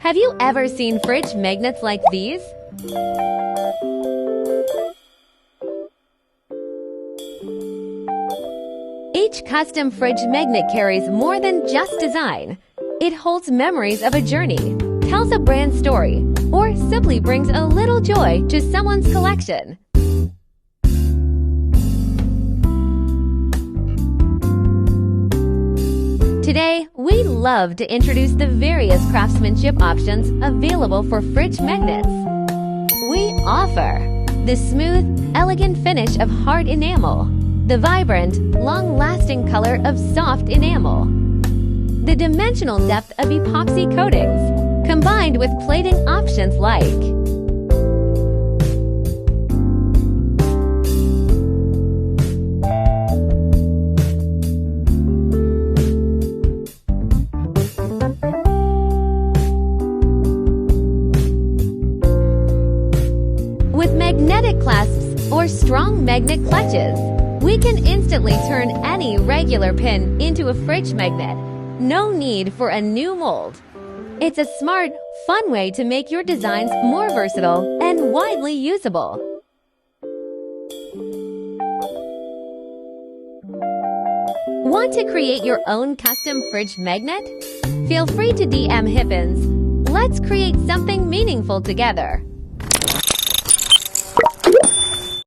Have you ever seen fridge magnets like these? Each custom fridge magnet carries more than just design. It holds memories of a journey, tells a brand story, or simply brings a little joy to someone's collection. Today, we love to introduce the various craftsmanship options available for fridge magnets. We offer the smooth, elegant finish of hard enamel, the vibrant, long-lasting color of soft enamel, the dimensional depth of epoxy coatings, combined with plating options like with magnetic clasps or strong magnet clutches. We can instantly turn any regular pin into a fridge magnet. No need for a new mold. It's a smart, fun way to make your designs more versatile and widely usable. Want to create your own custom fridge magnet? Feel free to DM Hippins. Let's create something meaningful together.